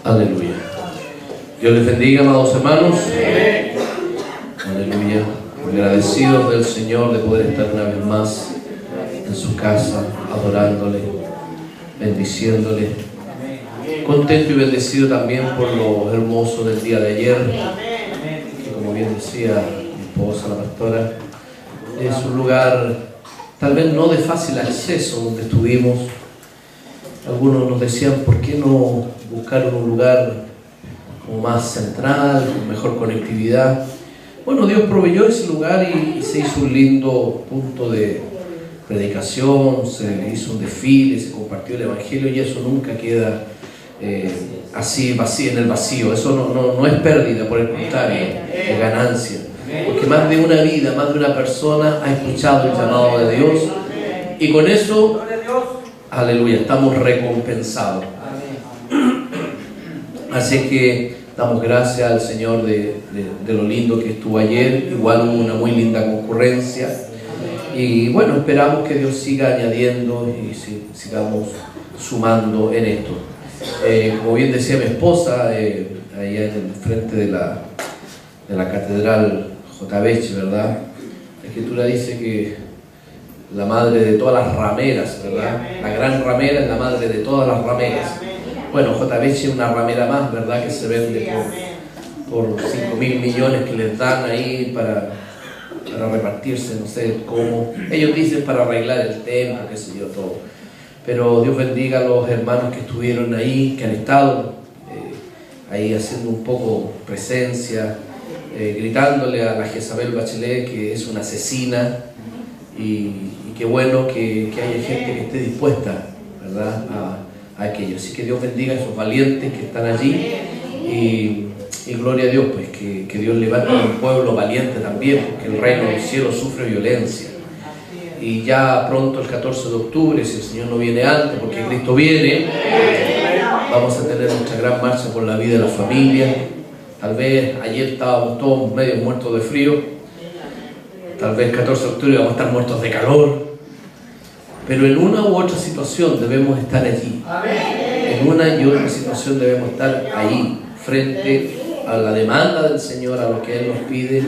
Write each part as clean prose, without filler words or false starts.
Aleluya. Dios les bendiga, amados hermanos. Aleluya. Agradecidos del Señor de poder estar una vez más en su casa, adorándole, bendiciéndole. Contento y bendecido también por lo hermoso del día de ayer, que como bien decía mi esposa, la pastora, es un lugar tal vez no de fácil acceso donde estuvimos. Algunos nos decían, ¿por qué no buscar un lugar como más central, con mejor conectividad? Bueno, Dios proveyó ese lugar y se hizo un lindo punto de predicación, se hizo un desfile, se compartió el Evangelio, y eso nunca queda así vacío, en el vacío. Eso no es pérdida, por el contrario, es ganancia. Porque más de una vida, más de una persona ha escuchado el llamado de Dios, y con eso, aleluya, estamos recompensados. Así que damos gracias al Señor de lo lindo que estuvo ayer. Igual hubo una muy linda concurrencia. Y bueno, esperamos que Dios siga añadiendo y sigamos sumando en esto. Como bien decía mi esposa, allá en el frente de la catedral J. Beche, ¿verdad? La Escritura dice que la madre de todas las rameras, ¿verdad? La gran ramera es la madre de todas las rameras. Bueno, J. Beche es una ramera más, ¿verdad? Que se vende por 5.000 millones que les dan ahí para repartirse, no sé cómo. Ellos dicen para arreglar el templo, qué sé yo, todo. Pero Dios bendiga a los hermanos que estuvieron ahí, que han estado ahí haciendo un poco presencia, gritándole a la Jezabel Bachelet que es una asesina, y qué bueno que haya gente que esté dispuesta, ¿verdad?, a aquello. Así que Dios bendiga a esos valientes que están allí, y gloria a Dios, pues que Dios levante a un pueblo valiente también, porque el reino del cielo sufre violencia. Y ya pronto, el 14 de octubre, si el Señor no viene antes, porque Cristo viene, vamos a tener nuestra gran marcha por la vida de la familia. Tal vez ayer estábamos todos medio muertos de frío, tal vez el 14 de octubre vamos a estar muertos de calor, pero en una u otra situación debemos estar allí. En una y otra situación debemos estar ahí, frente a la demanda del Señor, a lo que Él nos pide,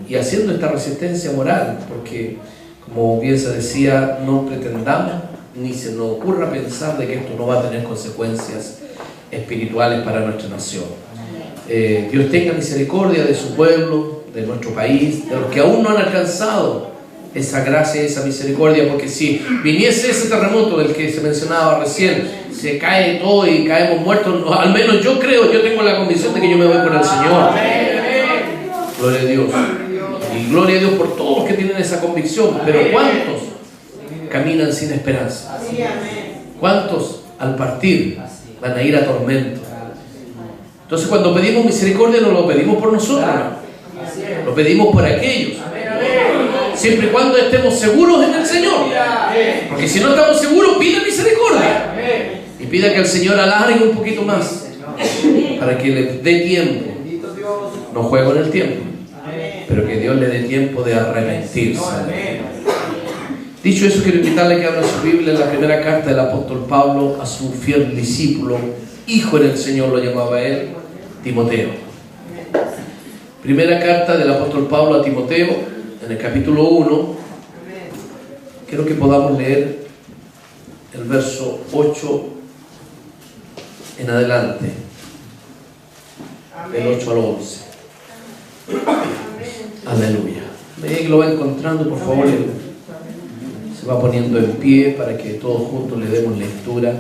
y haciendo esta resistencia moral, porque como bien se decía, no pretendamos ni se nos ocurra pensar de que esto no va a tener consecuencias espirituales para nuestra nación. Dios tenga misericordia de su pueblo, de nuestro país, de los que aún no han alcanzado esa gracia y esa misericordia, porque si viniese ese terremoto del que se mencionaba recién, se cae todo y caemos muertos, al menos yo tengo la convicción de que yo me voy con el Señor. Gloria a Dios. Y gloria a Dios por todos los que tienen esa convicción, pero ¿cuántos caminan sin esperanza? ¿Cuántos al partir van a ir a tormento? Entonces, cuando pedimos misericordia, no lo pedimos por nosotros, ¿no? Lo pedimos por aquellos, siempre y cuando estemos seguros en el Señor. Porque si no estamos seguros, pida misericordia y pida que el Señor alargue un poquito más para que le dé tiempo. No juego en el tiempo, pero que Dios le dé tiempo de arrepentirse. Dicho eso, quiero invitarle a que abra su Biblia en la primera carta del apóstol Pablo a su fiel discípulo, hijo en el Señor lo llamaba él, Timoteo. Primera carta del apóstol Pablo a Timoteo, en el capítulo 1. Quiero que podamos leer el verso 8 en adelante, del 8 al 11. Aleluya. Medida que lo va encontrando, por favor, se va poniendo en pie para que todos juntos le demos lectura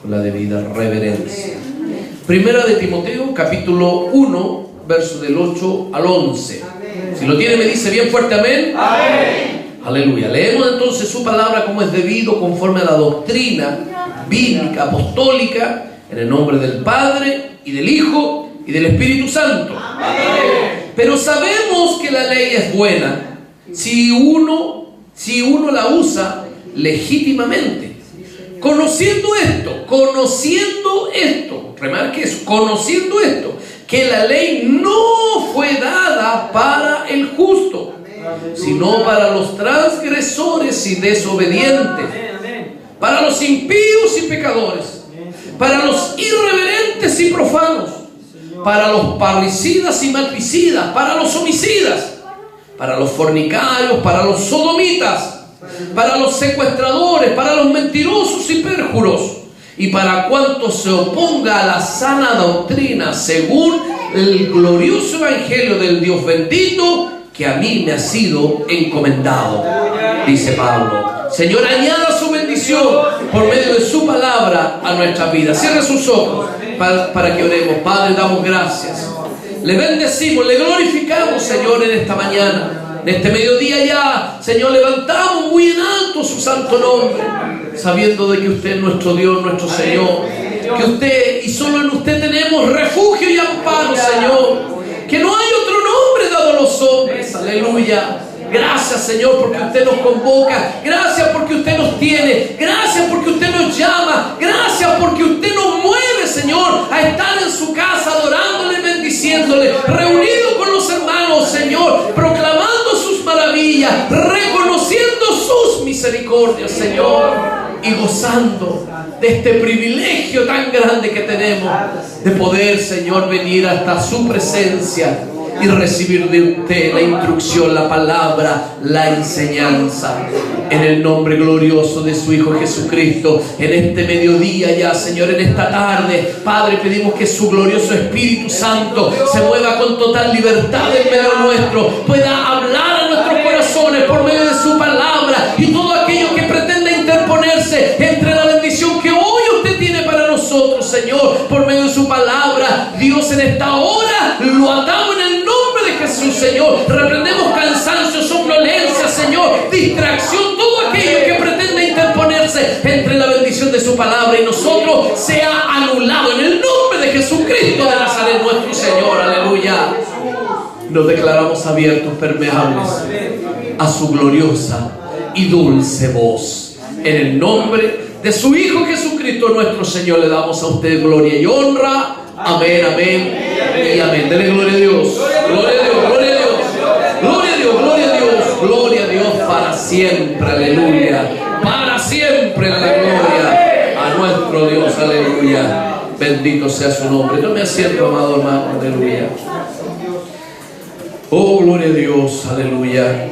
con la debida reverencia. Primera de Timoteo, capítulo 1, verso del 8 al 11. Si lo tiene, me dice bien fuerte amén. Amén. Aleluya. Leemos entonces su palabra como es debido, conforme a la doctrina bíblica, apostólica, en el nombre del Padre, y del Hijo, y del Espíritu Santo. Amén. Pero sabemos que la ley es buena si uno la usa legítimamente. Conociendo esto, remarque eso, conociendo esto, que la ley no fue dada para el justo, sino para los transgresores y desobedientes, para los impíos y pecadores, para los irreverentes y profanos, para los parricidas y matricidas, para los homicidas, para los fornicarios, para los sodomitas, para los secuestradores, para los mentirosos y pérjuros, y para cuanto se oponga a la sana doctrina, según el glorioso evangelio del Dios bendito, que a mí me ha sido encomendado, dice Pablo. Señor, añada su bendición por medio de su palabra a nuestra vida. Cierre sus ojos para que oremos. Padre, damos gracias. Le bendecimos, le glorificamos, Señor, en esta mañana. En este mediodía ya, Señor, levantamos muy en alto su santo nombre, sabiendo de que usted es nuestro Dios, nuestro Señor. Que usted, y solo en usted tenemos refugio y amparo, Señor. Que no hay otro nombre dado a los hombres. Aleluya. Gracias, Señor, porque usted nos convoca. Gracias porque usted nos tiene. Gracias porque usted nos llama. Gracias porque usted nos mueve, Señor, a estar en su casa adorándole, bendiciéndole, reunido con los hermanos, Señor, proclamando sus maravillas, reconociendo sus misericordias, Señor, y gozando de este privilegio tan grande que tenemos de poder, Señor, venir hasta su presencia y recibir de usted la instrucción, la palabra, la enseñanza, en el nombre glorioso de su Hijo Jesucristo. En este mediodía ya, Señor, en esta tarde, Padre, pedimos que su glorioso Espíritu Santo se mueva con total libertad en medio nuestro, pueda hablar a nuestros corazones por medio de su palabra, y todo aquello que pretenda interponerse entre la bendición que hoy usted tiene para nosotros, Señor, por medio de su palabra, Dios, en esta hora lo atamos en el nombre de Jesús, Señor. Reprendemos cansancio, somnolencia, Señor, distracción, todo aquello que pretenda interponerse entre la bendición de su palabra y nosotros sea anulado en el nombre de Jesucristo de Nazaret, nuestro Señor. Aleluya. Nos declaramos abiertos, permeables a su gloriosa y dulce voz. En el nombre de su Hijo Jesucristo nuestro Señor le damos a usted gloria y honra. Amén, amén y amén. Dele gloria a Dios. Gloria a Dios, gloria a Dios. Gloria a Dios, gloria a Dios. Gloria a Dios para siempre. Aleluya. Para siempre la gloria a nuestro Dios. Aleluya. Bendito sea su nombre. Tome asiento, amado hermano. Aleluya. Oh, gloria a Dios. Aleluya.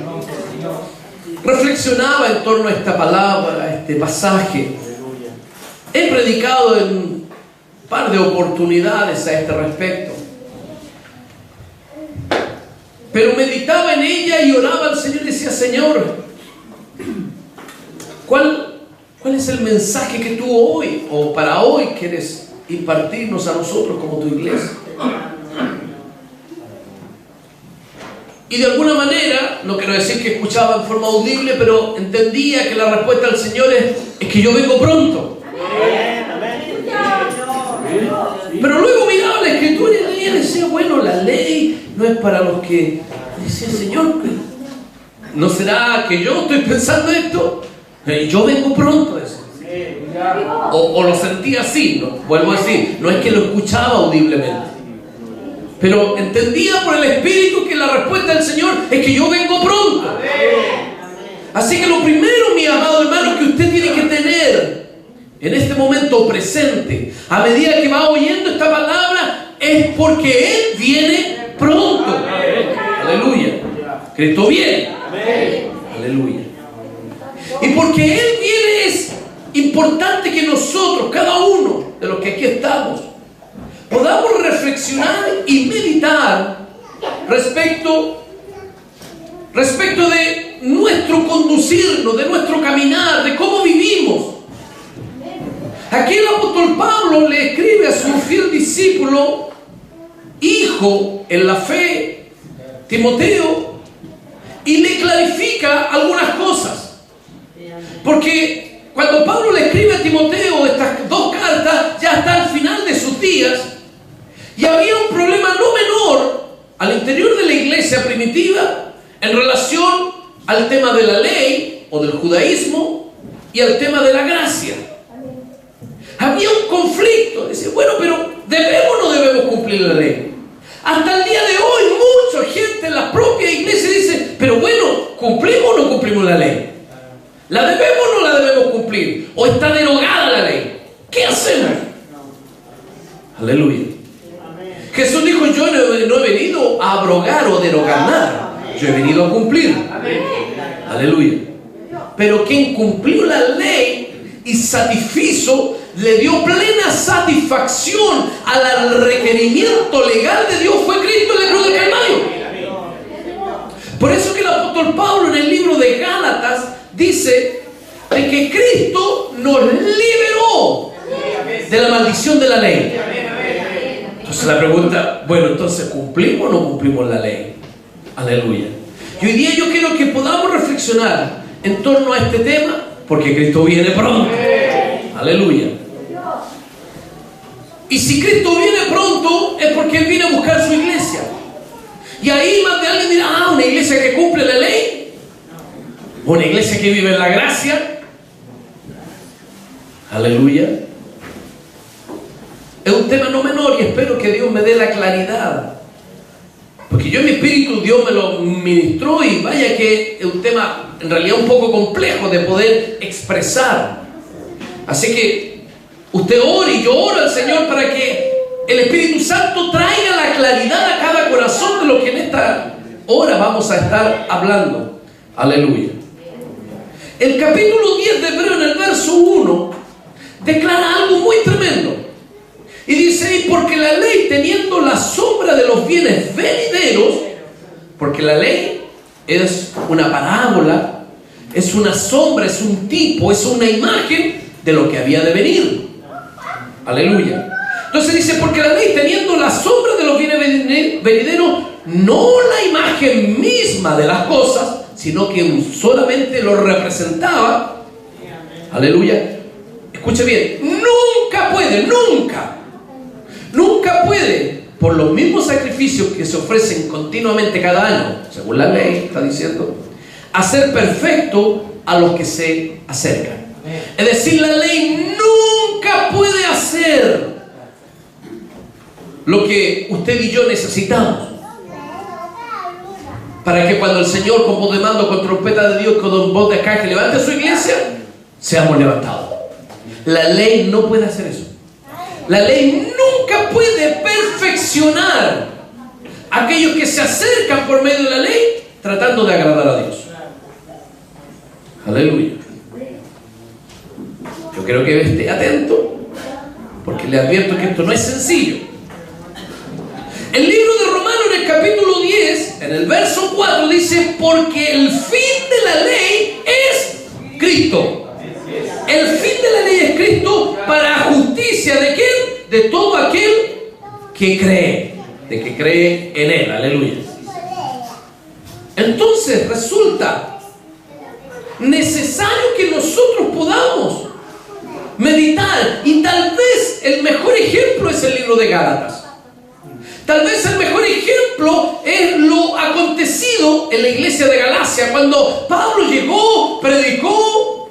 Reflexionaba en torno a esta palabra, a este pasaje. He predicado en un par de oportunidades a este respecto, pero meditaba en ella y oraba al Señor y decía: Señor, ¿cuál es el mensaje que tú hoy o para hoy quieres impartirnos a nosotros como tu iglesia? Y de alguna manera, no quiero decir que escuchaba en forma audible, pero entendía que la respuesta del Señor es que yo vengo pronto. Pero luego miraba la Escritura y leía y decía: bueno, la ley no es para los que... Decía: Señor, ¿no será que yo estoy pensando esto? Yo vengo pronto, decía. O lo sentía así, ¿no? Vuelvo a decir, no es que lo escuchaba audiblemente, pero entendía por el Espíritu que la respuesta del Señor es que yo vengo pronto. Así que lo primero, mi amado hermano, que usted tiene que tener en este momento presente, a medida que va oyendo esta palabra, es porque Él viene pronto. Aleluya. Cristo viene. Aleluya. Y porque Él viene, es importante que nosotros, cada uno de los que aquí estamos, podamos reflexionar y meditar respecto de nuestro conducirnos, de nuestro caminar, de cómo vivimos. Aquí el apóstol Pablo le escribe a su fiel discípulo, hijo en la fe, Timoteo, y le clarifica algunas cosas. Porque cuando Pablo le escribe a Timoteo estas dos cartas, ya está al final de sus días, y había un problema no menor al interior de la iglesia primitiva en relación al tema de la ley o del judaísmo y al tema de la gracia. Había un conflicto. Dice: bueno, pero ¿debemos o no debemos cumplir la ley? Hasta el día de hoy mucha gente en la propia iglesia dice: pero bueno, ¿cumplimos o no cumplimos la ley? ¿La debemos o no la debemos cumplir? ¿O está derogada la ley? ¿Qué hacemos? Aleluya. Jesús dijo: yo no he venido a abrogar o derogar nada, yo he venido a cumplir. Aleluya. Pero quien cumplió la ley y satisfizo, le dio plena satisfacción al requerimiento legal de Dios, fue Cristo en la cruz del Calvario. Por eso que el apóstol Pablo en el libro de Gálatas dice de que Cristo nos liberó de la maldición de la ley. Entonces la pregunta, bueno, entonces ¿cumplimos o no cumplimos la ley? Aleluya. Y hoy día yo quiero que podamos reflexionar en torno a este tema, porque Cristo viene pronto. Aleluya. Y si Cristo viene pronto, es porque Él viene a buscar su iglesia. Y ahí más de alguien dirá: una iglesia que cumple la ley, una iglesia que vive en la gracia. Aleluya. Es un tema no menor y espero que Dios me dé la claridad, porque yo en mi espíritu Dios me lo ministró, y vaya que es un tema en realidad un poco complejo de poder expresar. Así que usted ore, y yo oro al Señor para que el Espíritu Santo traiga la claridad a cada corazón de lo que en esta hora vamos a estar hablando. Aleluya. El capítulo 10 de Hebreos, en el verso 1, declara algo muy tremendo. Y dice: y porque la ley, teniendo la sombra de los bienes venideros, porque la ley es una parábola, es una sombra, es un tipo, es una imagen de lo que había de venir. Aleluya. Entonces dice: porque la ley, teniendo la sombra de los bienes venideros, no la imagen misma de las cosas, sino que solamente lo representaba. Aleluya. Escuche bien: nunca puede, por los mismos sacrificios que se ofrecen continuamente cada año, según la ley está diciendo, hacer perfecto a los que se acercan. Es decir, la ley nunca puede hacer lo que usted y yo necesitamos para que cuando el Señor, con voz de mando, con trompeta de Dios, con voz de arcángel, levante su iglesia, seamos levantados. La ley no puede hacer eso. La ley nunca puede perfeccionar a aquellos que se acercan por medio de la ley tratando de agradar a Dios. Aleluya. Yo creo que esté atento, porque le advierto que esto no es sencillo. El libro de Romanos, en el capítulo 10, en el verso 4, dice: porque el fin de la ley es Cristo. El fin de la ley es Cristo, para justicia ¿de quién? De todo aquel que cree, de que cree en Él. Aleluya. Entonces resulta necesario que nosotros podamos meditar, y tal vez el mejor ejemplo es el libro de Gálatas. Tal vez el mejor ejemplo es lo acontecido en la iglesia de Galacia, cuando Pablo llegó, predicó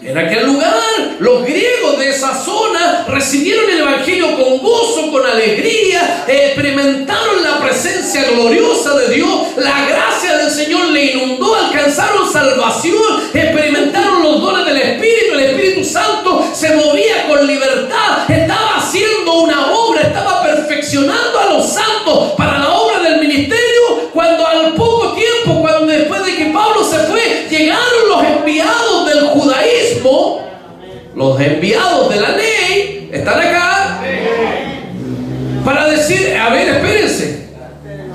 en aquel lugar. Los griegos de esa zona recibieron el evangelio con gozo, con alegría, experimentaron la presencia gloriosa de Dios, la gracia del Señor le inundó, alcanzaron salvación, experimentaron los dones del Espíritu. El Espíritu Santo se movía con libertad, estaba haciendo una obra, estaba perfeccionando a los santos para la obra del ministerio, cuando al poco tiempo, cuando después de que Pablo se fue, llegaron los enviados del judaísmo, los enviados de la ley, están acá para decir: a ver, espérense,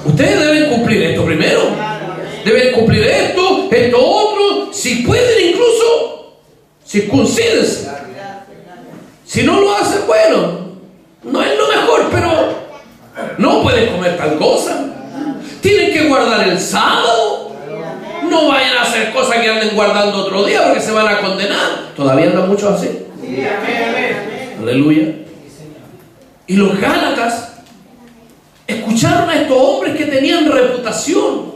ustedes deben cumplir esto primero, deben cumplir esto, esto otro, si pueden incluso circuncídense. Si no lo hacen, bueno, no es lo mejor, pero no pueden comer tal cosa, tienen que guardar el sábado, no vayan a hacer cosas que anden guardando otro día porque se van a condenar. Todavía andan muchos así. Aleluya. Y los Gálatas escucharon a estos hombres que tenían reputación,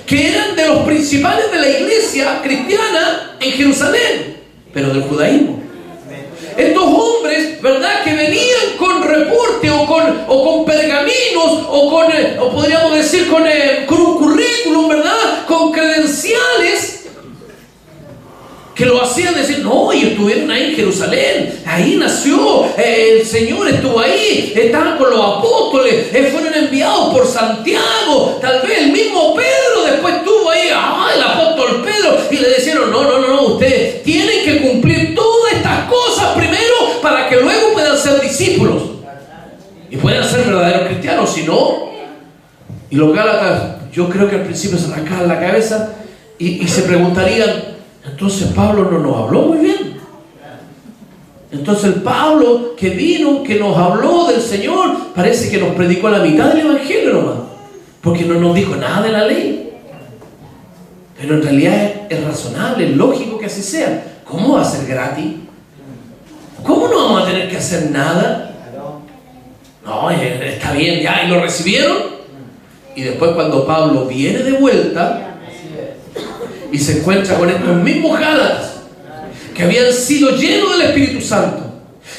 que eran de los principales de la iglesia cristiana en Jerusalén, pero del judaísmo. Estos hombres, ¿verdad?, que venían con reporte o con pergaminos o podríamos decir con un currículum, ¿verdad?, con credenciales que lo hacían decir, no, y estuvieron ahí en Jerusalén, ahí nació, el Señor estuvo ahí, estaban con los apóstoles, fueron enviados por Santiago, tal vez el mismo Pedro después estuvo ahí, el apóstol Pedro, y le dijeron, no, ustedes tienen que cumplir todas estas cosas primero para que luego puedan ser discípulos y puedan ser verdaderos cristianos. Si no, y los gálatas, yo creo que al principio se arrancaban la cabeza y se preguntarían, entonces Pablo no nos habló muy bien. Entonces el Pablo que vino, que nos habló del Señor, parece que nos predicó la mitad del Evangelio nomás, porque no nos dijo nada de la ley. Pero en realidad es razonable, es lógico que así sea. ¿Cómo va a ser gratis? ¿Cómo no vamos a tener que hacer nada? No, está bien, ya, y lo recibieron. Y después cuando Pablo viene de vuelta y se encuentra con estos mismos gálatas que habían sido llenos del Espíritu Santo,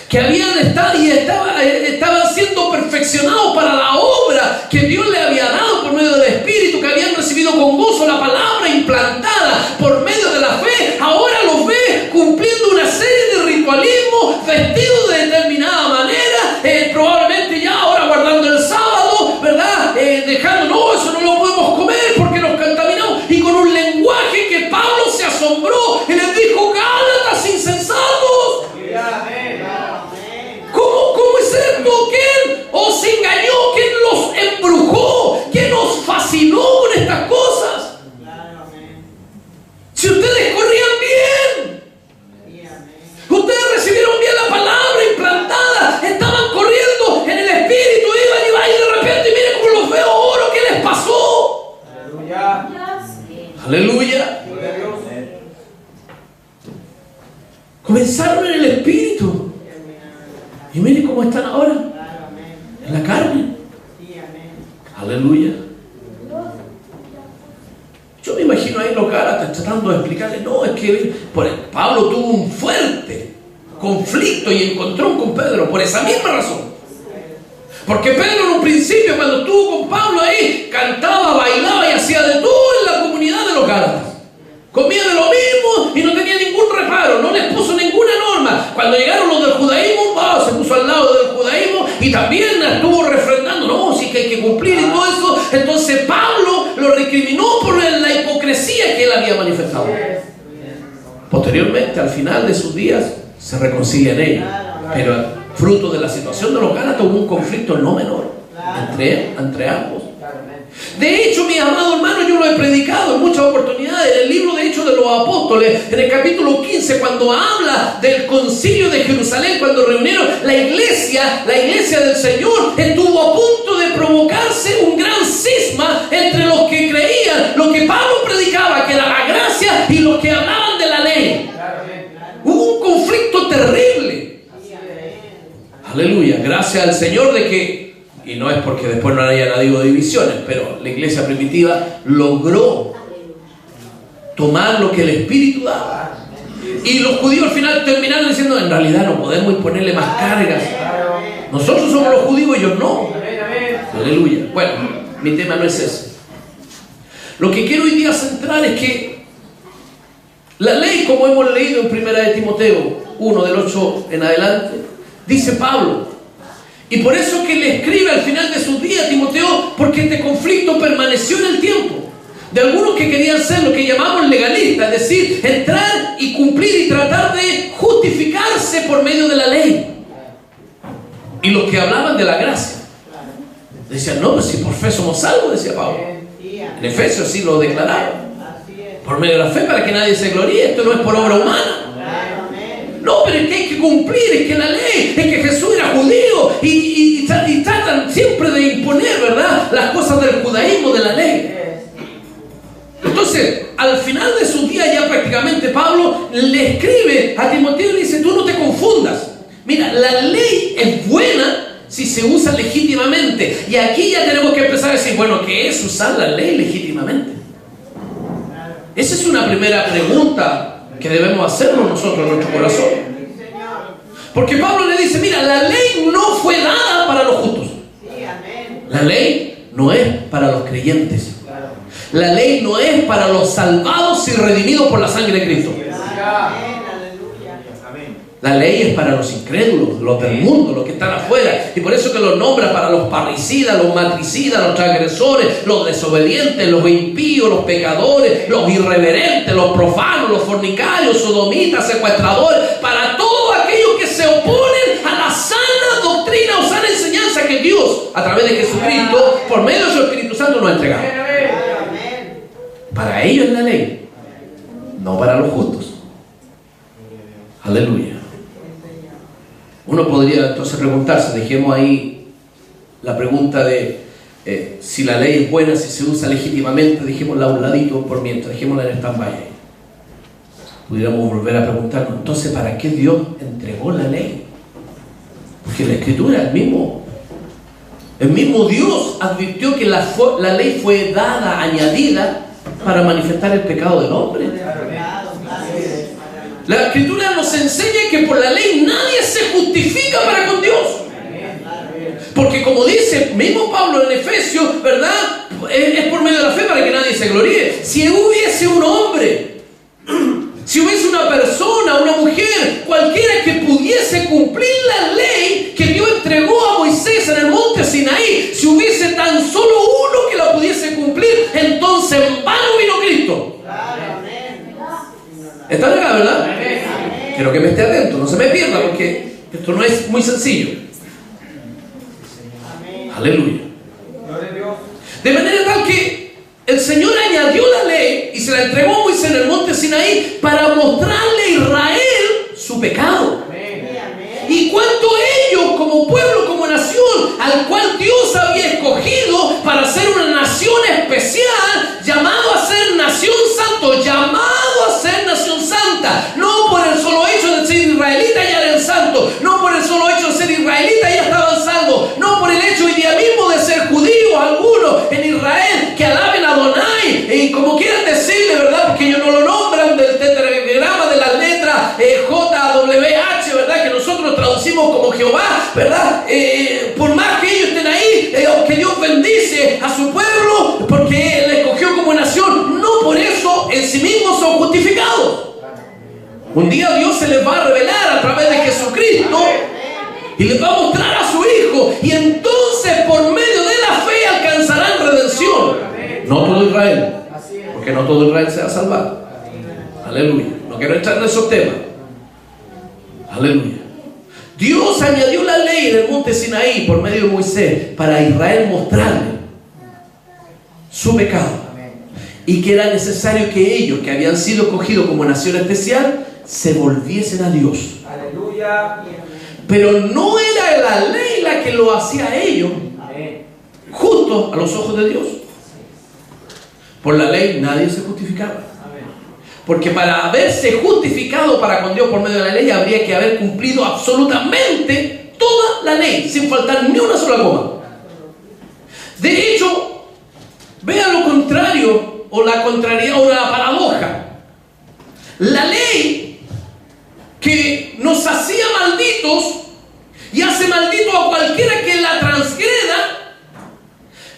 que habían estado y estaban siendo perfeccionados para la obra que Dios le había dado por medio del Espíritu, que habían recibido con gozo la palabra implantada por medio de la fe, ahora los ve cumpliendo una serie de ritualismos, vestidos de determinada manera, probablemente ya ahora guardando el sábado, ¿verdad? Dejando, no, eso no lo podemos comer porque nos contaminamos, y con un lenguaje que Pablo se asombró y les dijo, gálatas insensatos, ¿cómo es esto? ¿Quién os engañó? ¿Quién los embrujó? ¿Quién os fascinó con estas cosas? Si ustedes corrían bien, ustedes recibieron bien la palabra implantada, estaban corriendo en el Espíritu, iban y de repente miren cómo los veo ahora, ¿qué les pasó? Aleluya. Comenzaron en el Espíritu y miren cómo están ahora en la carne. Aleluya. Yo me imagino ahí los gálatas tratando de explicarle, no, es que Pablo tuvo un fuerte conflicto y encontró con Pedro por esa misma razón. Porque Pedro en un principio, cuando estuvo con Pablo ahí, cantaba, bailaba y hacía de todo en la comunidad de los gálatas. Comía de lo mismo y no tenía ningún reparo, no les puso ninguna norma. Cuando llegaron los del judaísmo, se puso al lado del judaísmo y también estuvo refrendando, no, sí que hay que cumplir y todo eso. Entonces Pablo lo recriminó por la hipocresía que él había manifestado. Posteriormente, al final de sus días, se reconcilian ellos. Pero fruto de la situación de los gálatas hubo un conflicto no menor entre ambos. De hecho, mis amados hermanos, yo lo he predicado en muchas oportunidades en el libro de Hechos de los Apóstoles, en el capítulo 15, cuando habla del concilio de Jerusalén, cuando reunieron la iglesia del Señor, estuvo a punto de provocarse un gran cisma entre los que creían lo que Pablo predicaba, que era la gracia, y los que hablaban de la ley. Hubo un conflicto terrible. Aleluya, gracias al Señor de que, y no es porque después no hayan habido divisiones, pero la iglesia primitiva logró tomar lo que el Espíritu daba. Y los judíos al final terminaron diciendo, en realidad no podemos imponerle más cargas. Nosotros somos los judíos, ellos no. Aleluya. Bueno, mi tema no es ese. Lo que quiero hoy día centrar es que la ley, como hemos leído en 1 de Timoteo 1, del 8 en adelante, dice Pablo, y por eso que le escribe al final de sus días a Timoteo, porque este conflicto permaneció en el tiempo de algunos que querían ser lo que llamamos legalistas, es decir, entrar y cumplir y tratar de justificarse por medio de la ley, y los que hablaban de la gracia decían, no, pues si por fe somos salvos, decía Pablo. En Efesios sí lo declaraban, por medio de la fe, para que nadie se gloríe, esto no es por obra humana. No, pero es que hay que cumplir, es que la ley, es que Jesús era judío y tratan siempre de imponer, ¿verdad?, las cosas del judaísmo, de la ley. Entonces, al final de sus días ya prácticamente Pablo le escribe a Timoteo y le dice, tú no te confundas. Mira, la ley es buena si se usa legítimamente. Y aquí ya tenemos que empezar a decir, bueno, ¿qué es usar la ley legítimamente? Esa es una primera pregunta que debemos hacernos nosotros en nuestro corazón. Porque Pablo le dice, mira, la ley no fue dada para los justos. La ley no es para los creyentes. La ley no es para los salvados y redimidos por la sangre de Cristo. La ley es para los incrédulos, los del mundo, los que están afuera. Y por eso que los nombra para los parricidas, los matricidas, los transgresores, los desobedientes, los impíos, los pecadores, los irreverentes, los profanos, los fornicarios, sodomitas, secuestradores, para todos aquellos que se oponen a la sana doctrina o sana enseñanza que Dios, a través de Jesucristo, por medio de su Espíritu Santo, nos ha entregado. Para ellos es la ley, no para los justos. Aleluya. Uno podría entonces preguntarse, dejemos ahí la pregunta de si la ley es buena, si se usa legítimamente, dejémosla a un ladito por mientras, dejémosla en stand-by. Pudiéramos volver a preguntarnos, entonces, ¿para qué Dios entregó la ley? Porque la Escritura, el mismo Dios advirtió que la ley fue dada, añadida, para manifestar el pecado del hombre. La Escritura nos enseña que por la ley nadie se justifica para con Dios. Porque como dice mismo Pablo en Efesios, ¿verdad? Es por medio de la fe para que nadie se gloríe. Si hubiese un hombre, si hubiese una persona, una mujer, cualquiera que pudiese cumplir la ley que Dios entregó a Moisés en el monte Sinaí, si hubiese tan solo uno que la pudiese cumplir, entonces en vano vino Cristo. ¿Están acá, verdad? Quiero que me esté atento, no se me pierda, porque esto no es muy sencillo. Aleluya. De manera tal que el Señor añadió la ley y se la entregó a Moisés en el monte Sinaí para mostrarle a Israel su pecado. Y cuánto ellos, como pueblo, como nación, al cual Dios había escogido para ser una nación especial, llamado a ser nación santo, llamado a ser nación santa, no por el solo hecho de ser israelita ya eran santos, no por el solo hecho de ser israelita ya estaban salvos, no por el hecho hoy día mismo de ser judíos algunos en Israel que alaben a Adonai, y como quieran decirle, ¿verdad? Porque ellos no lo nombran del tetragrama de las letras JWH, ¿verdad? Que nosotros traducimos como Jehová, ¿verdad? Por más que ellos estén ahí, que Dios bendice a su pueblo porque Él escogió como nación, no por eso en sí mismos son justificados. Un día Dios se les va a revelar a través de Jesucristo y les va a mostrar a su Hijo, y entonces por medio de la fe alcanzarán redención. No todo Israel, porque no todo Israel se va a salvar. Aleluya. No quiero entrar en esos temas. Aleluya. Dios añadió la ley en el monte Sinaí por medio de Moisés para a Israel mostrarle su pecado, y que era necesario que ellos, que habían sido escogidos como nación especial, se volviesen a Dios. Aleluya. Pero no era la ley la que lo hacía a ellos justos a los ojos de Dios. Por la ley nadie se justificaba. Porque para haberse justificado para con Dios por medio de la ley, habría que haber cumplido absolutamente toda la ley, sin faltar ni una sola coma. De hecho, vea lo contrario, o la contrariedad, o la paradoja. La ley que nos hacía malditos y hace maldito a cualquiera que la transgreda,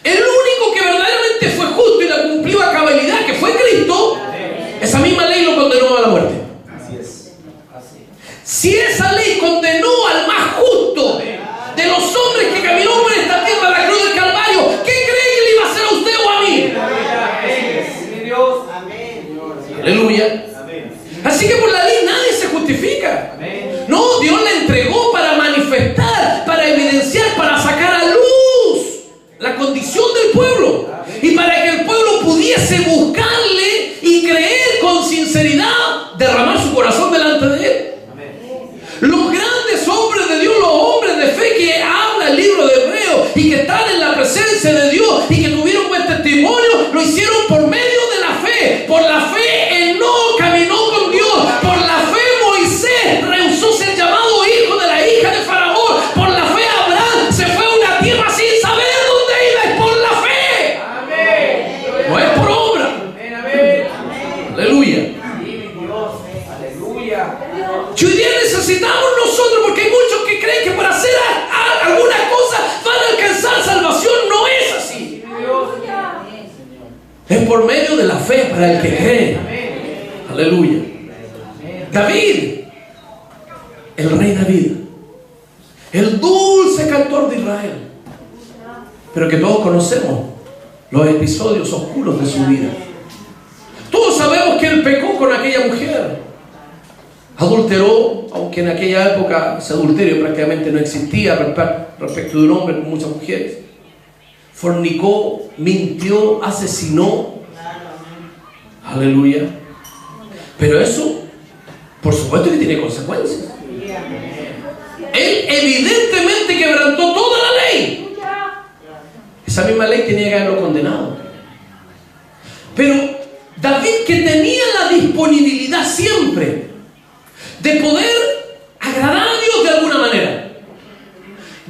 el único que verdaderamente fue justo y la cumplió a cabalidad, que fue Cristo, esa misma ley lo condenó a la muerte. Así es. Así es. Si esa ley condenó al más justo de los hombres que caminó por esta tierra, la cruz del Calvario, ¿qué cree que le iba a hacer a usted o a mí? Aleluya. Así que por la ley nadie se justifica. No, Dios la entregó para manifestar, para evidenciar, para sacar a luz la condición del pueblo, y para que el pueblo pudiese buscarle y creer con sinceridad, derramar su corazón delante de Él. Los grandes hombres de Dios, los hombres de fe que habla el libro de Hebreos y que están en la presencia de Dios y que tuvieron buen testimonio, lo hicieron por medio de la fe. Por la fe Enoc caminó con Dios. Por la fe Moisés rehusó ser llamado hijo de la hija de Faraón. Por la fe Abraham se fue a una tierra sin saber dónde iba. Es por la fe. Amén. No es por obra. Amén, amén. Aleluya. Y hoy día necesitamos nosotros, porque hay muchos que creen que por hacer alguna cosa van a alcanzar salvación. No es así. Es por medio de la fe para el que cree. Aleluya. David, el rey David, el dulce cantor de Israel, pero que todos conocemos los episodios oscuros de su vida. Todos sabemos que él pecó con aquella mujer, adulteró, aunque en aquella época ese adulterio prácticamente no existía respecto de un hombre con muchas mujeres. Fornicó, mintió, asesinó. Aleluya. Pero eso, por supuesto que tiene consecuencias. Él evidentemente quebrantó toda la ley. Esa misma ley tenía que haberlo condenado. Pero David, que tenía la disponibilidad siempre de poder agradar a Dios de alguna manera,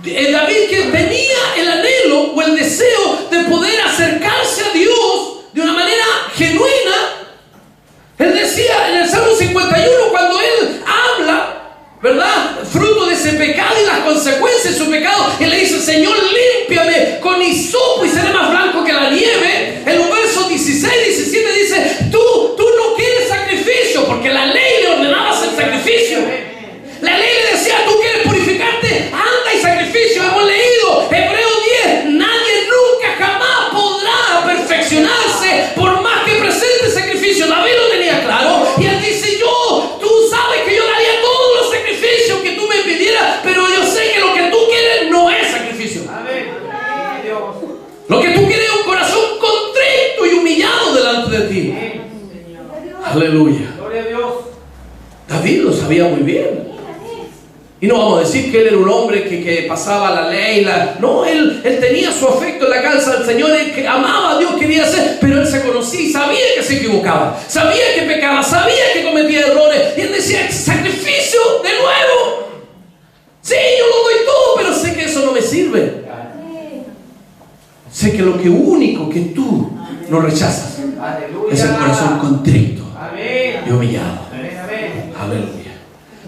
David, que tenía el anhelo o el deseo de poder acercarse a Dios de una manera genuina, él decía en el Salmo 51, cuando él habla, ¿verdad?, fruto de ese pecado y las consecuencias de su pecado, él le dice: Señor, límpiame con hisopo y seré más blanco que la nieve. En los versos 16 y 17 dice: tú no quieres sacrificio, porque la ley le ordenaba hacer sacrificio. La ley le decía: tú quieres purificarte, anda y sacrificio. Hemos leído Hebreos 10, nadie nunca jamás podrá perfeccionarse por más que presente sacrificio. David lo tenía claro, y él dice: tú sabes que yo daría todos los sacrificios que tú me pidieras, pero yo sé que lo que tú quieres no es sacrificio. Lo que tú quieres es un corazón contrito y humillado delante de ti. Aleluya. David lo sabía muy bien. Y no vamos a decir que él era un hombre que pasaba la ley. No, él tenía su afecto en la casa del Señor. Él que amaba a Dios, quería hacer, pero él se conocía y sabía que se equivocaba, sabía que pecaba, sabía que cometía errores. Y él decía: sacrificio de nuevo. Sí, yo lo doy todo, pero sé que eso no me sirve. Sé que lo único que tú no rechazas es el corazón contrito y humillado. Aleluya.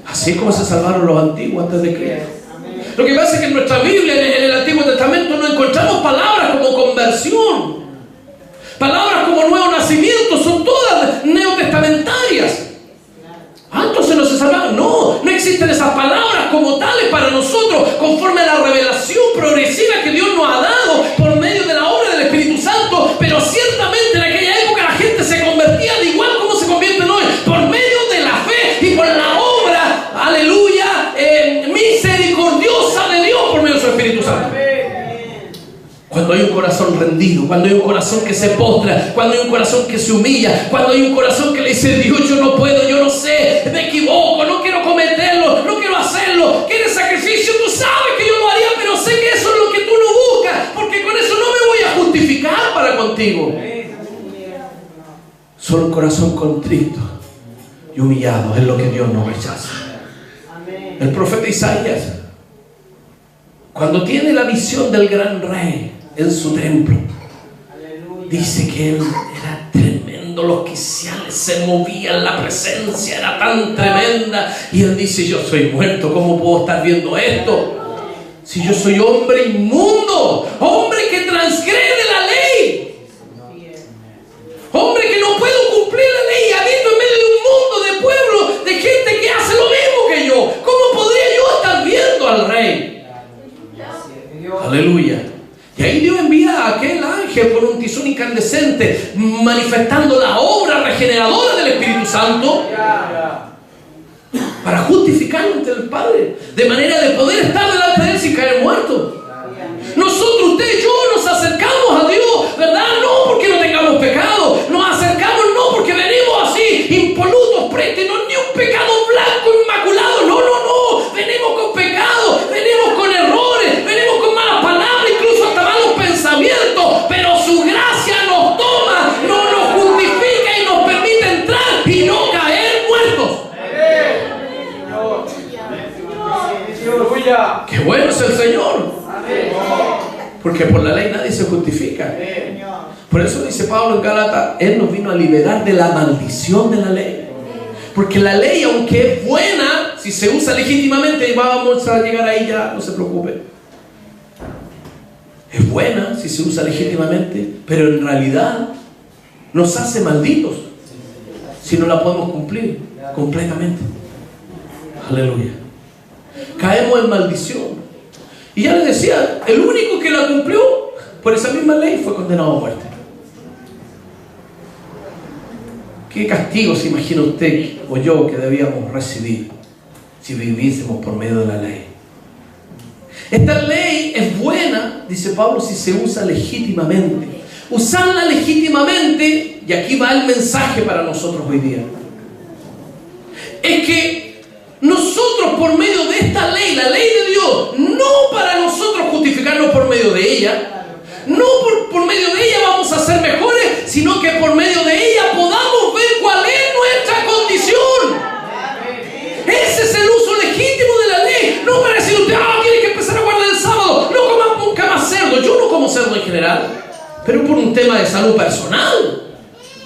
Así es como se salvaron los antiguos antes de Cristo. Lo que pasa es que en nuestra Biblia, en el Antiguo Testamento, no encontramos palabras como conversión, palabras como nuevo nacimiento. Son todas neotestamentarias. Entonces no se salvaron. No existen esas palabras como tales para nosotros, conforme a la revelación progresiva que Dios nos ha dado por medio de la obra del Espíritu Santo. Pero ciertamente en aquella época la gente se convertía de igual como se convierten hoy, por medio de la fe y por la obra, aleluya, misericordiosa de Dios por medio de su Espíritu Santo. Cuando hay un corazón rendido, cuando hay un corazón que se postra, cuando hay un corazón que se humilla, cuando hay un corazón que le dice: Dios, yo no puedo, yo no sé, me equivoco, no quiero cometerlo, no quiero hacerlo. ¿Quieres sacrificio? Tú sabes que yo lo haría, pero sé que eso es lo que tú no buscas, porque con eso no me voy a justificar para contigo. Solo un corazón contrito y humillado es lo que Dios no rechaza. El profeta Isaías, cuando tiene la visión del gran rey en su templo, dice que él era tremendo, los quiciales se movían, la presencia era tan tremenda, y él dice: yo soy muerto, ¿cómo puedo estar viendo esto? Si yo soy hombre inmundo, hombre que transgrede la ley, hombre que no puedo cumplir la ley, habito en medio de un mundo de pueblo, de gente que hace lo mismo que yo. ¿Cómo podría yo estar viendo al rey? Aleluya. Y ahí Dios envía a aquel ángel con un tizón incandescente, manifestando la obra regeneradora del Espíritu Santo, para justificarlo ante el Padre, de manera de poder estar delante de él sin caer muerto. Nosotros, usted y yo, nos acercamos a Dios, ¿verdad? No porque no tengamos pecado, nos acercamos no porque venimos así, impolutos, préstenos, ni un pecado blanco, inmaculado. No, venimos con pecado, venimos con errores, venimos con malas palabras, incluso hasta malos pensamientos, pero su gracia nos toma, nos justifica y nos permite entrar y no caer muertos. ¡Qué bueno es el Señor! Porque por la ley nadie se justifica. Por eso dice Pablo en Gálatas: Él nos vino a liberar de la maldición de la ley. Porque la ley, aunque es buena, si se usa legítimamente, y vamos a llegar ahí ya, no se preocupe, es buena si se usa legítimamente, pero en realidad nos hace malditos si no la podemos cumplir. completamente. Aleluya. Caemos en maldición. Y ya les decía, el único que la cumplió por esa misma ley fue condenado a muerte. ¿Qué castigo se imagina usted o yo que debíamos recibir si viviésemos por medio de la ley? Esta ley es buena, dice Pablo, si se usa legítimamente. Usarla legítimamente, y aquí va el mensaje para nosotros hoy día, es que nosotros por medio de esta ley, la ley de Dios, no para nosotros justificarnos por medio de ella, no por medio de ella vamos a ser mejores, sino que por medio de ella podamos ver cuál es nuestra condición. Ese es el uso legítimo de la ley. No para decir usted, tiene que empezar a guardar el sábado, no coma nunca más cerdo. Yo no como cerdo en general, pero por un tema de salud personal.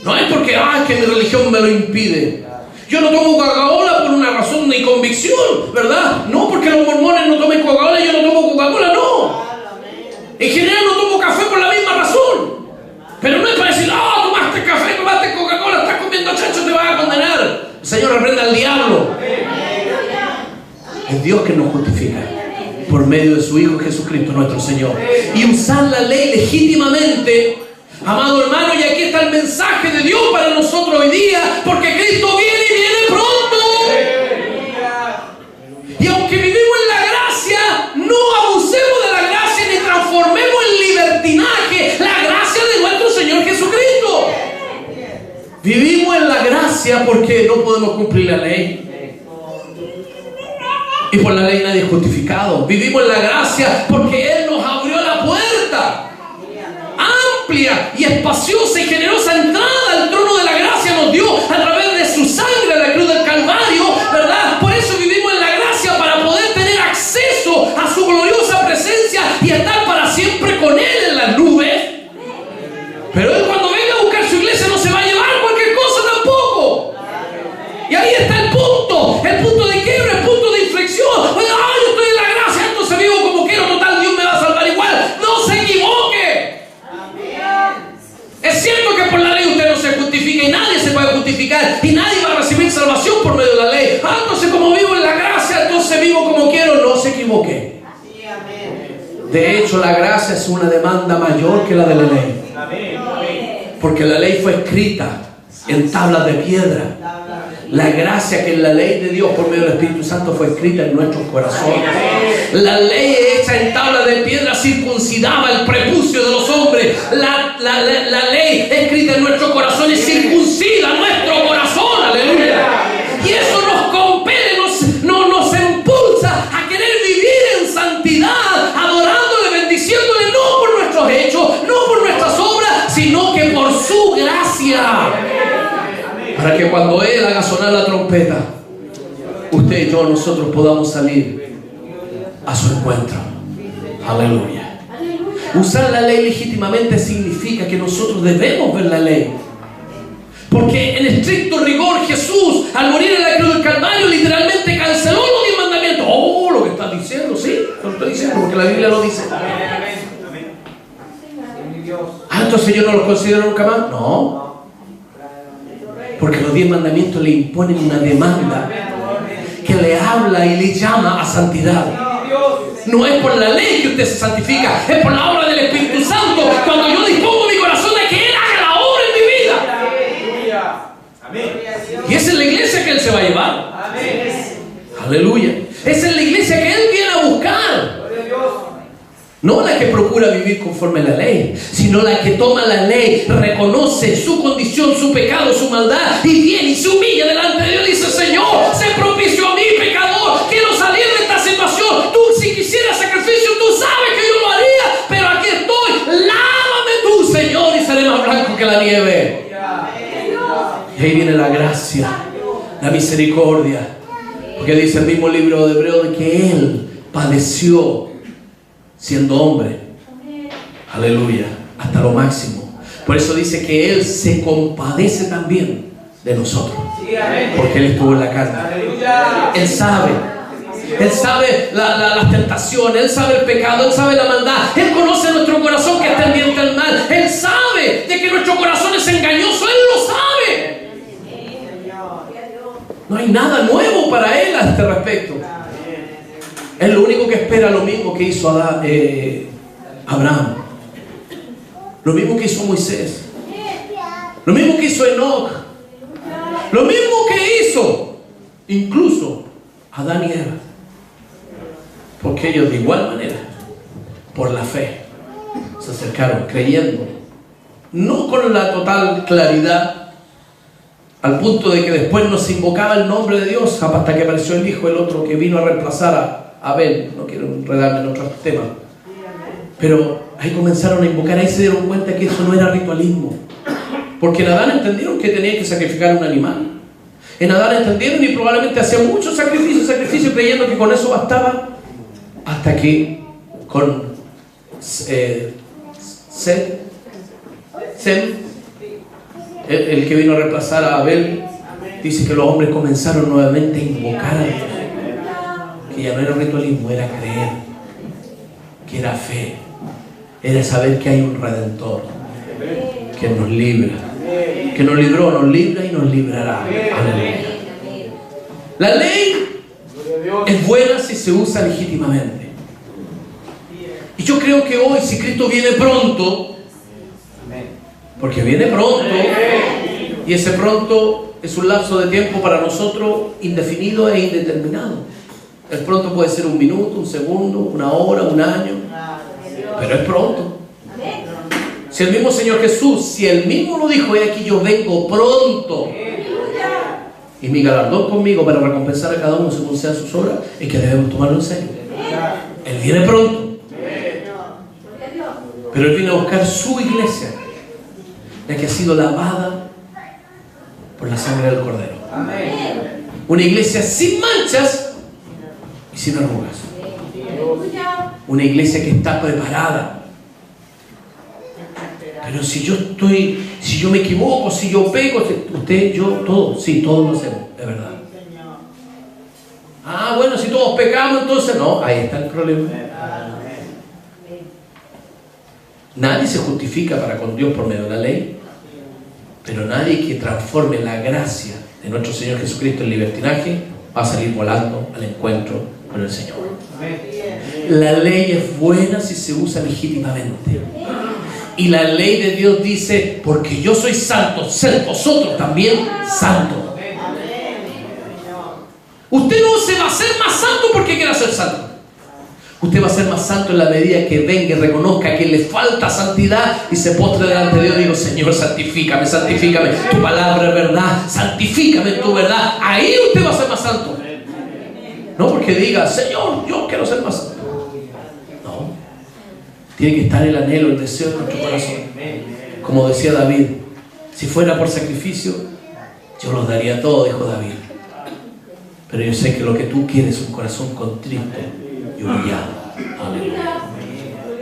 No es porque, que mi religión me lo impide. Yo no tomo Coca-Cola por una razón de convicción, ¿verdad? No porque los mormones no tomen Coca-Cola, yo no tomo Coca-Cola, no. En general no tomo café por la misma razón. Pero no es para decir, tomaste café, tomaste Coca-Cola, estás comiendo chancho, te vas a condenar. El Señor reprenda al diablo. Es Dios que nos justifica por medio de su Hijo Jesucristo nuestro Señor. Y usar la ley legítimamente, amado hermano, y aquí está el mensaje de Dios para nosotros hoy día, porque Cristo viene y viene pronto. Y aunque vivimos en la gracia, no abusemos de la gracia ni transformemos en libertinaje la gracia de nuestro Señor Jesucristo. Vivimos en la gracia porque no podemos cumplir la ley. Y por la ley nadie es justificado. Vivimos en la gracia porque Él nos abrió la puerta. Amplia y espaciosa y generosa entrada al trono de la gracia nos dio a través de su sangre en la cruz del Calvario, ¿verdad? Por eso vivimos en la gracia, para poder tener acceso a su gloriosa presencia y estar para siempre con Él en las nubes. Pero Él, cuando venga a buscar su iglesia, no se va a llevar cualquier cosa tampoco. Y ahí está el punto de quiebra, el punto de inflexión. Oye, yo estoy en la gracia, entonces vivo como quiero, total, Dios me va a salvar igual. No se equivoque. Es cierto que por la ley usted no se justifica y nadie se puede justificar y nadie va a recibir salvación por medio de la ley. Entonces como vivo en la gracia, entonces vivo como quiero. No se equivoque. De hecho, la gracia es una demanda mayor que la de la ley. Porque la ley fue escrita en tablas de piedra. La gracia que en la ley de Dios por medio del Espíritu Santo fue escrita en nuestros corazones. La ley hecha en tablas de piedra circuncidaba el prepucio de los hombres. La ley escrita en nuestros corazones circuncida nuestro corazón. Aleluya. Y eso nos compele, nos impulsa a querer vivir en santidad, adorándole, bendiciéndole, no por nuestros hechos, no por nuestras obras, sino que por su gracia. Para que cuando Él haga sonar la trompeta, usted y yo, nosotros podamos salir a su encuentro. Aleluya. Usar la ley legítimamente significa que nosotros debemos ver la ley. Porque en estricto rigor Jesús, al morir en la cruz del Calvario, literalmente canceló los 10 mandamientos. Lo que estás diciendo, sí, lo estoy diciendo porque la Biblia lo dice. Entonces yo no los considero nunca más. No. Porque los 10 mandamientos le imponen una demanda que le habla y le llama a santidad. No es por la ley que usted se santifica, es por la obra del Espíritu Santo. Cuando yo dispongo mi corazón de que Él haga la obra en mi vida. Y esa es la iglesia que Él se va a llevar. Aleluya. Esa es la iglesia que Él viene a buscar. No la que procura vivir conforme a la ley, sino la que toma la ley, reconoce su condición, su pecado, su maldad, y viene y se humilla delante de Dios y dice: Señor, sé propicio a mí, pecador, quiero salir de esta situación. Tú, si quisieras sacrificio, tú sabes que yo lo haría, pero aquí estoy, lávame tú, Señor, y seré más blanco que la nieve. Y ahí viene la gracia, la misericordia, porque dice el mismo libro de Hebreos de que Él padeció siendo hombre. Aleluya, hasta lo máximo. Por eso dice que Él se compadece también de nosotros, porque Él estuvo en la carne. Él sabe las tentaciones, Él sabe el pecado, Él sabe la maldad, Él conoce nuestro corazón que está ambiente al mal, Él sabe de que nuestro corazón es engañoso, Él lo sabe. No hay nada nuevo para él a este respecto. Es lo único que espera, lo mismo que hizo Abraham, lo mismo que hizo Moisés, lo mismo que hizo Enoch, lo mismo que hizo incluso Adán y Eva, porque ellos de igual manera, por la fe, se acercaron creyendo, no con la total claridad, al punto de que después no se invocaba el nombre de Dios hasta que apareció el hijo, el otro que vino a reemplazar a Abel. No quiero enredarme en otros temas, pero ahí comenzaron a invocar, ahí se dieron cuenta que eso no era ritualismo, porque en Adán entendieron que tenían que sacrificar un animal, en Adán entendieron y probablemente hacían muchos sacrificios creyendo que con eso bastaba, hasta que con Sem, el que vino a reemplazar a Abel, dice que los hombres comenzaron nuevamente a invocar a Dios, que ya no era ritualismo, era creer, que era fe, era saber que hay un Redentor que nos libra, que nos libró, nos libra y nos librará. Aleluya. La ley es buena si se usa legítimamente. Y yo creo que hoy, si Cristo viene pronto, porque viene pronto, y ese pronto es un lapso de tiempo para nosotros indefinido e indeterminado. El pronto puede ser un minuto, un segundo, una hora, un año, pero es pronto. Si el mismo Señor Jesús, si Él mismo lo dijo, he aquí yo vengo pronto, y mi galardón conmigo para recompensar a cada uno según sean sus obras, es que debemos tomarlo en serio. Él viene pronto, pero Él viene a buscar su iglesia, la que ha sido lavada por la sangre del Cordero. Una iglesia sin manchas y sin arrugas. Una iglesia que está preparada. Pero si yo me equivoco, si yo peco, usted, yo, todos, sí, todos lo hacemos, es verdad. Ah, bueno, si todos pecamos, entonces no, ahí está el problema. Nadie se justifica para con Dios por medio de la ley, pero nadie que transforme la gracia de nuestro Señor Jesucristo en libertinaje va a salir volando al encuentro con el Señor. La ley es buena si se usa legítimamente. Y la ley de Dios dice, porque yo soy santo, sed vosotros también santos. Usted no se va a hacer más santo porque quiera ser santo. Usted va a ser más santo en la medida que venga y reconozca que le falta santidad y se postre delante de Dios y digo, Señor, santifícame, santifícame. Tu palabra es verdad, santifícame en tu verdad. Ahí usted va a ser más santo. No porque diga, Señor, yo quiero ser más santo. No. Tiene que estar el anhelo, el deseo en nuestro corazón. Como decía David, si fuera por sacrificio, yo los daría todo, dijo David. Pero yo sé que lo que tú quieres es un corazón contrito y humillado. Aleluya.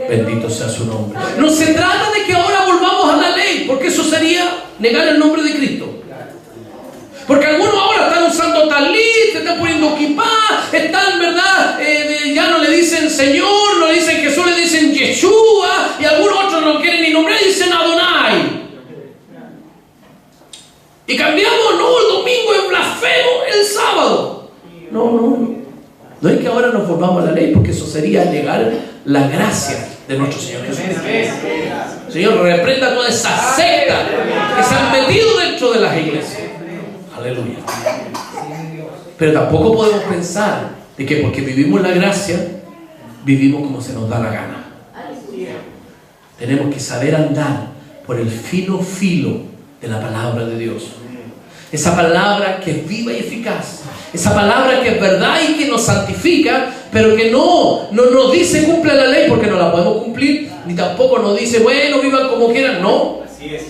Bendito sea su nombre. No se trata de que ahora volvamos a la ley, porque eso sería negar el nombre de Cristo. Porque algunos ahora están usando talit, están poniendo kipá, están, ¿verdad? Ya no le dicen Señor, no le dicen Jesús, le dicen Yeshua, y algunos otros no quieren ni nombrar, dicen Adonai. Y cambiamos, no, el domingo es blasfemo, el sábado. No es que ahora nos volvamos a la ley, porque eso sería negar la gracia de nuestro Señor Jesús. Señor, reprenda toda esa secta que se han metido dentro de las iglesias. Aleluya. Pero tampoco podemos pensar de que porque vivimos la gracia, vivimos como se nos da la gana. Tenemos que saber andar por el fino filo de la palabra de Dios. Esa palabra que es viva y eficaz. Esa palabra que es verdad y que nos santifica, pero que no nos dice cumple la ley porque no la podemos cumplir, ni tampoco nos dice, bueno, vivan como quieran. No. Así es.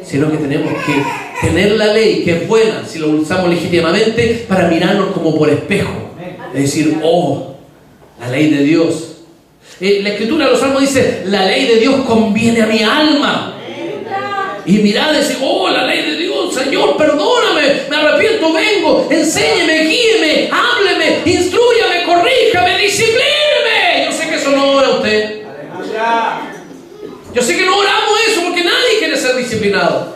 Sino que tenemos que tener la ley, que es buena, si lo usamos legítimamente, para mirarnos como por espejo. Es decir, oh, la ley de Dios. La Escritura de los Salmos dice, la ley de Dios conviene a mi alma. Y mirad y decir, oh, la ley de Dios, Señor, perdóname, me arrepiento, vengo, enséñeme, guíeme, hábleme, instrúyame, corríjame, disciplíneme. Yo sé que eso no ora usted. Yo sé que no oramos eso porque nadie quiere ser disciplinado.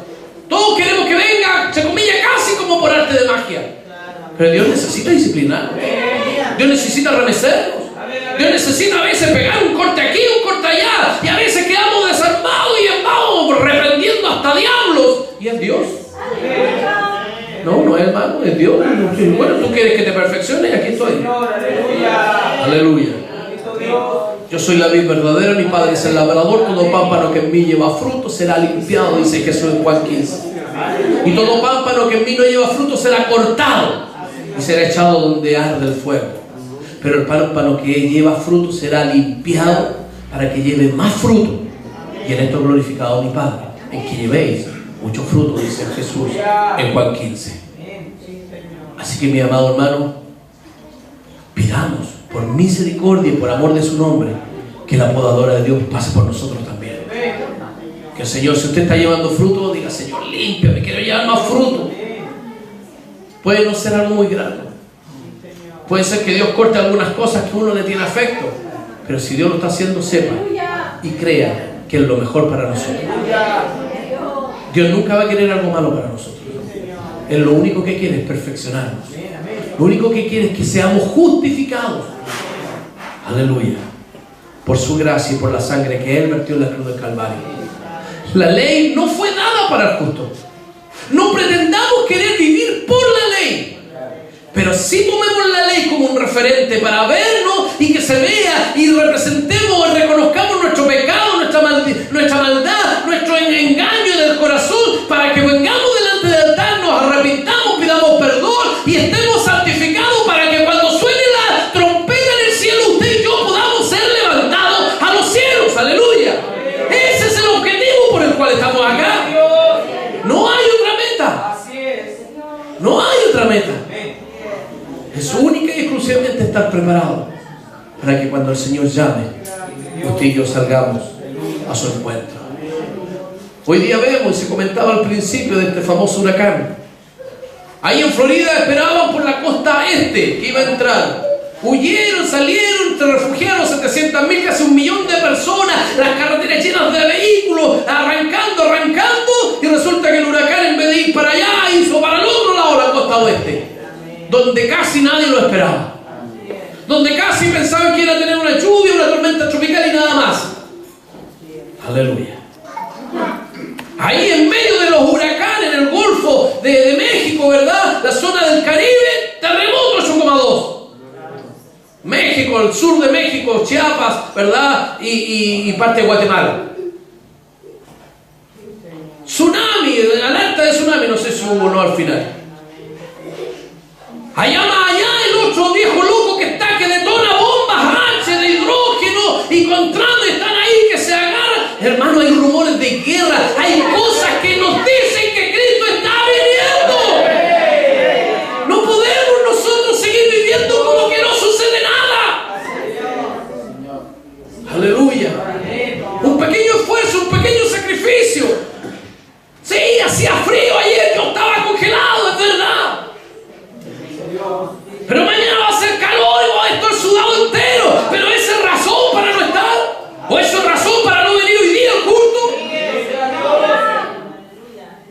Todos queremos que venga, se comilla casi como por arte de magia. Pero Dios necesita disciplinar. Dios necesita remecernos. Dios necesita a veces pegar un corte aquí, un corte allá. Y a veces quedamos desarmados y vamos reprendiendo hasta diablos. Y es Dios. No, no es hermano, es Dios. Bueno, tú quieres que te perfeccione y aquí estoy. Aleluya. Yo soy la vid verdadera, mi Padre es el labrador. Todo pámpano que en mí lleva fruto será limpiado, dice Jesús en Juan 15. Y todo pámpano que en mí no lleva fruto será cortado y será echado donde arde el fuego. Pero el pámpano que lleva fruto será limpiado para que lleve más fruto. Y en esto glorificado mi Padre, en que llevéis mucho fruto, dice Jesús en Juan 15. Así que mi amado hermano, pidamos por misericordia y por amor de su nombre que la podadora de Dios pase por nosotros también. Que el Señor, si usted está llevando fruto, diga: Señor, límpiame, quiero llevar más fruto. Puede no ser algo muy grande. Puede ser que Dios corte algunas cosas que uno le tiene afecto, pero si Dios lo está haciendo, sepa y crea que es lo mejor para nosotros. Dios nunca va a querer algo malo para nosotros. Él lo único que quiere es perfeccionarnos. Lo único que quiere es que seamos justificados. Aleluya. Por su gracia y por la sangre que Él vertió en la cruz del Calvario. La ley no fue dada para el justo. No pretendamos querer vivir por la ley, pero sí tomemos la ley como un referente para vernos y que se vea y representemos y reconozcamos nuestro pecado, nuestra maldad, nuestro engaño en el corazón, para que vengamos delante del altar, nos arrepintamos, pidamos perdón y estemos santificados, para que cuando suene la trompeta en el cielo, usted y yo podamos ser levantados a los cielos. Aleluya. Ese es el objetivo por el cual estamos acá. No hay otra meta. No hay otra meta. Es única y exclusivamente estar preparado para que cuando el Señor llame, usted y yo salgamos a su encuentro. Hoy día vemos, y se comentaba al principio de este famoso huracán, ahí en Florida esperaban por la costa este que iba a entrar. Huyeron, salieron, se refugiaron 700.000, casi 1 millón de personas, las carreteras llenas de vehículos, arrancando, y resulta que el huracán, en vez de ir para allá, hizo para el otro lado, la costa oeste, donde casi nadie lo esperaba, donde casi pensaban que iba a tener una lluvia, una tormenta tropical y nada más. Aleluya. Ahí en medio de los huracanes, en el Golfo de México, ¿verdad? La zona del Caribe, terremoto 8,2. México, el sur de México, Chiapas, ¿verdad? Y parte de Guatemala. Tsunami, alerta de tsunami, no sé si hubo o no al final. Allá más allá, el otro viejo loco que está, que detona bombas H de hidrógeno y contratos están ahí que se agarran. Hermano, hay rumores de guerra, hay cosas que nos dicen que Cristo está viniendo. No podemos nosotros seguir viviendo como que no sucede nada. Aleluya. Un pequeño esfuerzo, un pequeño sacrificio. Sí, hacía frío ayer, yo estaba congelado, es verdad. Pero mañana va a hacer calor y voy a estar sudado entero. Pero esa es razón para no estar. ¿O eso es razón para no venir hoy día al culto?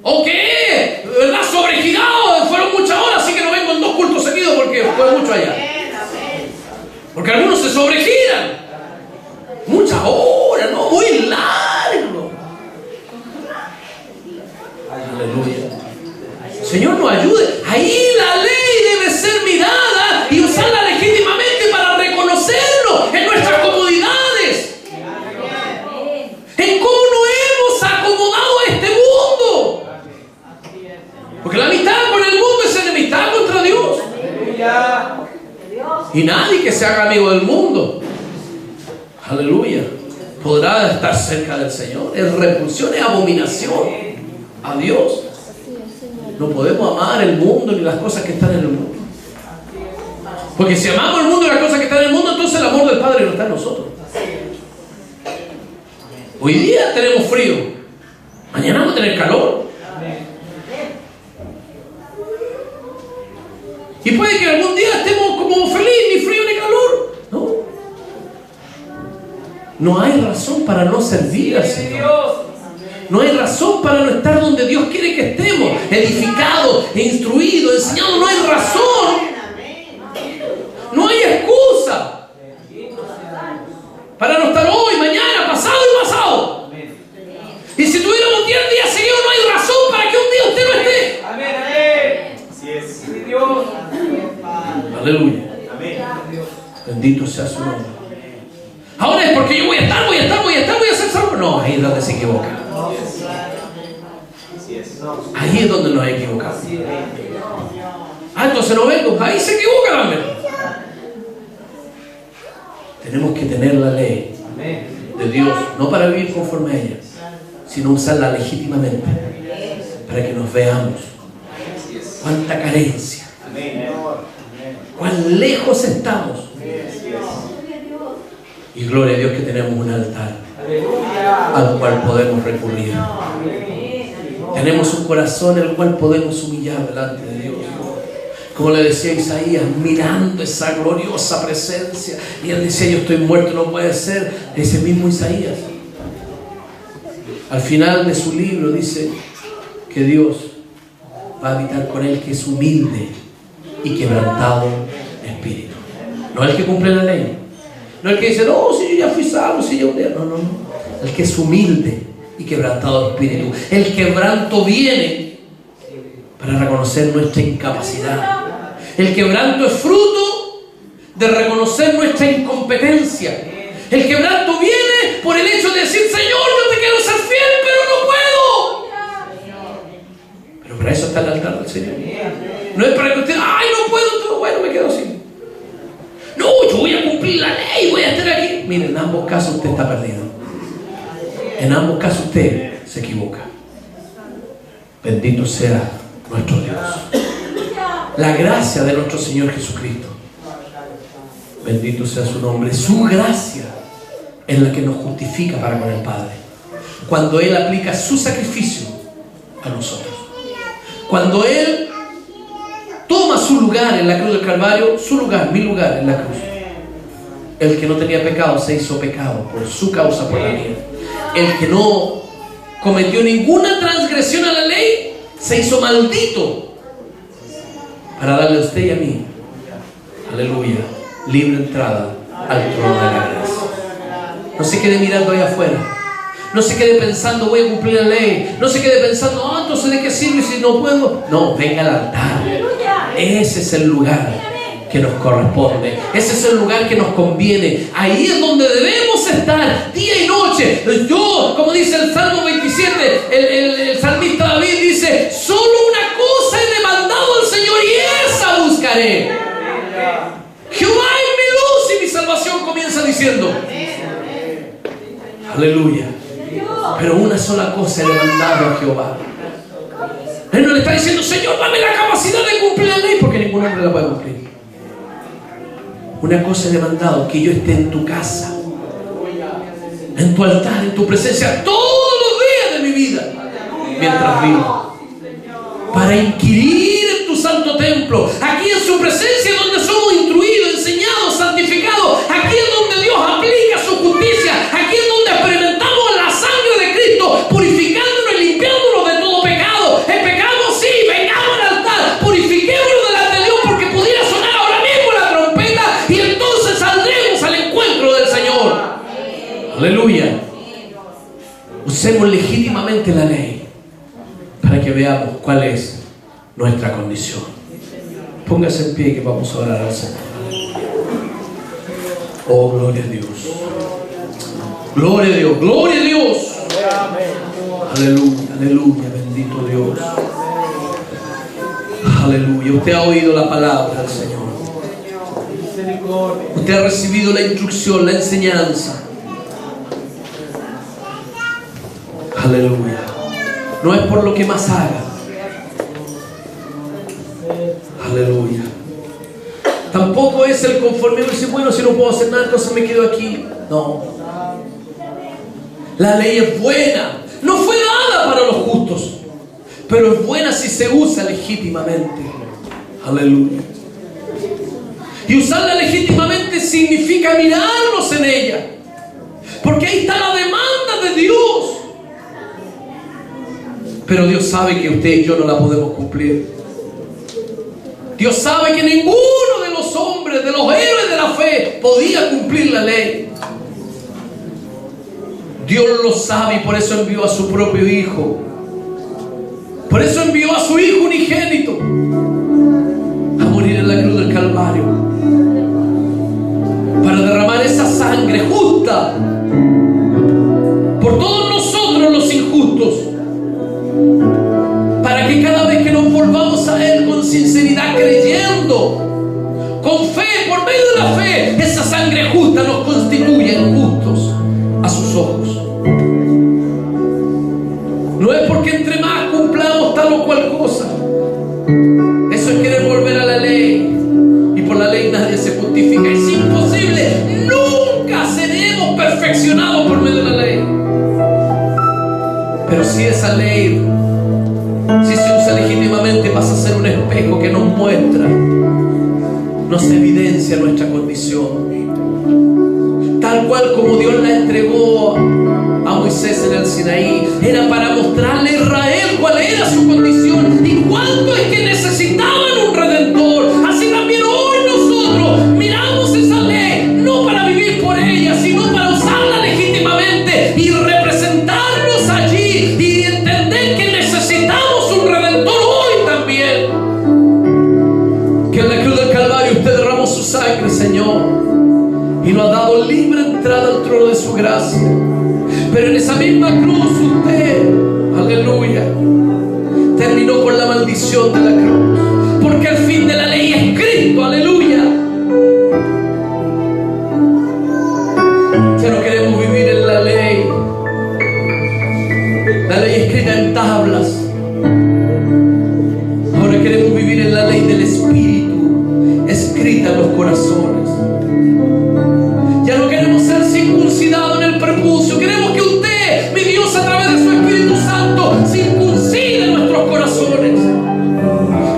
¿O qué? ¿Verdad? Sobregirado. Fueron muchas horas, así que no vengo en 2 cultos seguidos porque fue mucho allá. Porque algunos se sobregiran. Muchas horas, ¿no? Muy largo. Aleluya. Señor, nos ayude. Ahí la ley debe ser mirada y usarla legítimamente para reconocerlo en nuestras comodidades, en cómo nos hemos acomodado a este mundo. Porque la amistad con el mundo es enemistad contra Dios. Y nadie que se haga amigo del mundo, aleluya, podrá estar cerca del Señor. Es repulsión, es abominación a Dios. No podemos amar el mundo ni las cosas que están en el mundo. Porque si amamos el mundo y las cosas que están en el mundo, entonces el amor del Padre no está en nosotros. Hoy día tenemos frío, mañana vamos a tener calor. Y puede que algún día estemos como feliz, ni frío ni calor. No hay razón para no servir al Señor. No hay razón para no estar donde Dios quiere que estemos, edificados, instruidos, enseñados. No hay razón. No hay excusa para no estar hoy, mañana, pasado y pasado. Y si tuviéramos 10 días seguidos, no hay razón para que un día usted no esté. Amén, amén. Así es. Dios. Aleluya. Amén. Bendito sea su nombre. Ahora es porque yo voy a estar, voy a hacer salvo. No, ahí es donde se equivoca. Ahí es donde nos equivocamos. Entonces no vengo. Ahí se equivoca, hombre. Tenemos que tener la ley de Dios, no para vivir conforme a ella, sino usarla legítimamente para que nos veamos. Cuánta carencia, cuán lejos estamos. Y gloria a Dios que tenemos un altar al cual podemos recurrir. Tenemos un corazón el cual podemos humillar delante de Dios. Como le decía Isaías, mirando esa gloriosa presencia. Y él decía, yo estoy muerto, no puede ser. Ese mismo Isaías. Al final de su libro dice que Dios va a habitar con él que es humilde y quebrantado de espíritu. No el que cumple la ley. No el que dice, no, si yo ya fui salvo, si yo... No. El que es humilde y quebrantado de espíritu. El quebranto viene para reconocer nuestra incapacidad. El quebranto es fruto de reconocer nuestra incompetencia. El quebranto viene por el hecho de decir, Señor, yo te quiero ser fiel, pero no puedo. Pero para eso está el altar del Señor. No es para que usted, ay, no puedo, todo bueno, me quedo así. No, yo voy a cumplir la ley, voy a estar aquí. Miren, en ambos casos usted está perdido. En ambos casos usted se equivoca. Bendito sea nuestro Dios. La gracia de nuestro Señor Jesucristo. Bendito sea su nombre. Su gracia es la que nos justifica para con el Padre. Cuando Él aplica su sacrificio a nosotros. Cuando Él toma su lugar en la cruz del Calvario, su lugar, mi lugar en la cruz. El que no tenía pecado se hizo pecado por su causa, por la mía. El que no cometió ninguna transgresión a la ley se hizo maldito para darle a usted y a mí, aleluya, libre entrada al trono de la gracia. No se quede mirando allá afuera. No se quede pensando, voy a cumplir la ley. No se quede pensando, entonces ¿de qué sirve si no puedo? No, venga al altar. Ese es el lugar que nos corresponde. Ese es el lugar que nos conviene. Ahí es donde debemos estar día y noche. Yo, como dice el Salmo 27, el salmista David dice, solo una cosa he demandado al Señor y esa buscaré. Jehová es mi luz y mi salvación, comienza diciendo. Aleluya. Pero una sola cosa he demandado a Jehová. Él no le está diciendo, Señor, dame la capacidad de cumplir la ley, porque ningún hombre la puede cumplir. Una cosa he demandado, que yo esté en tu casa, en tu altar, en tu presencia, todos los días de mi vida, mientras vivo, para inquirir en tu santo templo. Aquí en su presencia es donde somos instruidos, enseñados, santificados. Aquí es donde Dios aplica su justicia. Aquí es donde experimentamos la sangre de Cristo, purificándonos y limpiándonos de todo pecado. El pecado sí, vengamos al altar, purifiquémonos delante de Dios, porque pudiera sonar ahora mismo la trompeta y entonces saldremos al encuentro del Señor. Aleluya. Usemos legítimamente la ley para que veamos cuál es nuestra condición. Póngase en pie que vamos a orar al Señor. Oh, gloria a Dios. Gloria a Dios, gloria a Dios. Aleluya, aleluya, bendito Dios. Aleluya. Usted ha oído la palabra del Señor. Usted ha recibido la instrucción, la enseñanza. Aleluya. No es por lo que más haga. Aleluya. Tampoco es el conformismo y decir, bueno, si no puedo hacer nada, entonces me quedo aquí. No. La ley es buena. No fue dada para los justos, pero es buena si se usa legítimamente. Aleluya. Y usarla legítimamente significa mirarnos en ella, porque ahí está la demanda de Dios. Pero Dios sabe que usted y yo no la podemos cumplir. Dios sabe que ninguno de los hombres, de los héroes de la fe, podía cumplir la ley. Dios lo sabe y por eso envió a su propio Hijo. Por eso envió a su Hijo unigénito a morir en la cruz del Calvario, para derramar esa sangre justa por todos nosotros los injustos, para que cada vez que nos volvamos a Él con sinceridad, creyendo, con fe, por medio de la fe, esa sangre justa nos constituya justos a sus ojos. No es porque entre más cumplamos tal o cual cosa. Eso es querer volver a la ley, y por la ley nadie se justifica. Es imposible. Nunca seremos perfeccionados por medio de la ley. Pero si esa ley, si se usa legítimamente, pasa a ser un espejo que nos muestra, nos evidencia nuestra condición, tal cual como Dios la entregó a Moisés en el Sinaí. Era para mostrarle a Israel cuál era su condición y cuánto es que necesitaban un redentor. Así también hoy nosotros miramos esa ley no para vivir por ella, sino para usarla legítimamente y representarnos allí y entender que necesitamos un redentor hoy también. Que en la cruz del Calvario usted derramó su sangre, Señor, y nos ha dado libre entrada al trono de su gracia. Pero en esa misma cruz usted, aleluya, terminó con la maldición de la cruz, porque el fin de la ley es Cristo, aleluya. Ya no queremos vivir en la ley escrita en tablas. Ahora queremos vivir en la ley del Espíritu, escrita en los corazones. Ya no queremos ser circuncidados en el prepucio. Queremos que usted, mi Dios, a través de su Espíritu Santo, circuncide nuestros corazones.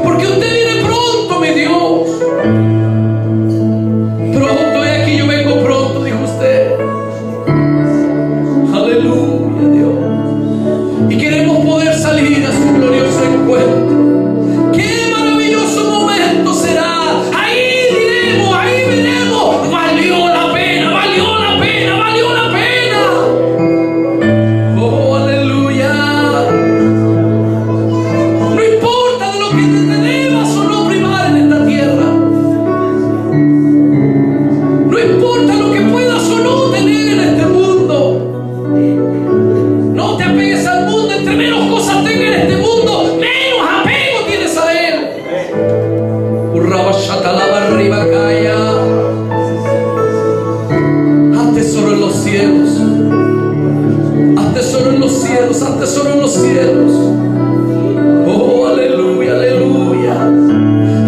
Porque usted viene pronto, mi Dios. Pronto, he aquí yo vengo pronto, dijo usted. Aleluya, Dios. Y queremos poder salir a su glorioso encuentro. ¡Qué maravilloso momento será! Ahí diremos, ahí veremos, valió la pena, valió la pena, valió la pena. ¡Oh, aleluya! No importa de lo que te debas o no privar en esta tierra. No importa lo que puedas o no tener en este mundo. No te apegues al mundo. Entre menos cosas tengas en este mundo, menos apego tienes a Él. Haz tesoro en los cielos. Haz tesoro en los cielos. Haz tesoro en los cielos. Oh, aleluya, aleluya.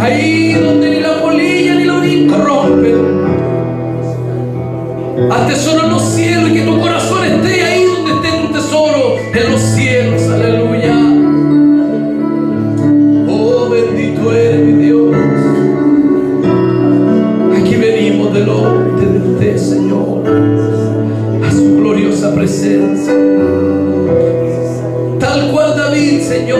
Ahí donde ni la polilla ni lo brinco rompen. Haz tesoro en los cielos y que tu corazón esté ahí donde esté tu tesoro, en los cielos, aleluya. Oh, bendito eres mi Dios. Aquí venimos delante de usted, Señor, a su gloriosa presencia. Tal cual David, Señor,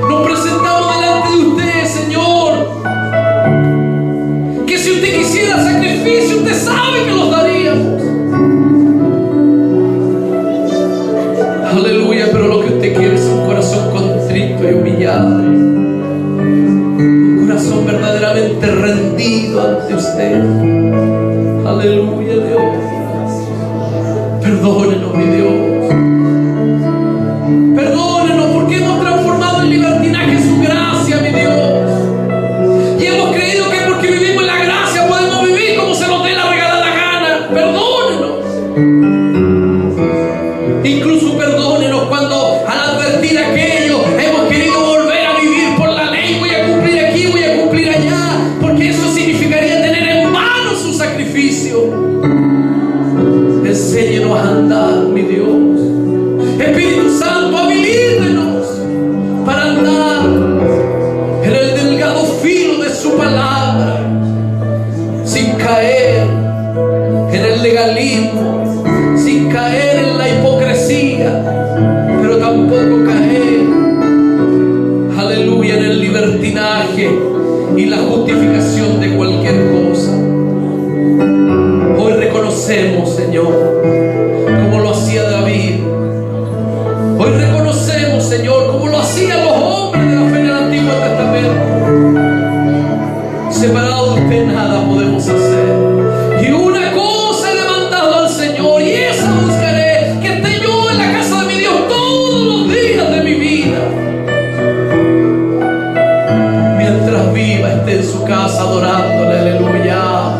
nos presentamos delante de usted, Señor. Que si usted quisiera sacrificio, usted sabe que los daríamos. Aleluya, pero lo que usted quiere es un corazón contrito y humillado. Un corazón verdaderamente rendido ante usted. Aleluya, Dios. Perdónenos, mi Dios. Perdónenos porque hemos transformado en libertinaje su gracia, mi Dios. Y hemos creído que porque vivimos en la gracia podemos vivir como se nos dé la regalada gana. Perdónenos. Incluso perdónenos cuando al advertir aquello hemos querido volver a vivir por la ley. Voy a cumplir aquí, voy a cumplir allá, porque eso significaría tener en vano su sacrificio. Enséñenos a andar, mi Dios. Espíritu Santo, habilítenos para andar en el delgado filo de su palabra, sin caer en el legalismo, sin caer en la hipocresía, pero tampoco caer en su casa adorándole, aleluya.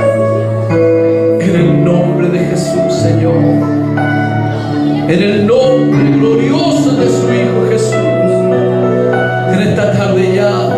En el nombre de Jesús, Señor. En el nombre glorioso de su Hijo Jesús. En esta tarde ya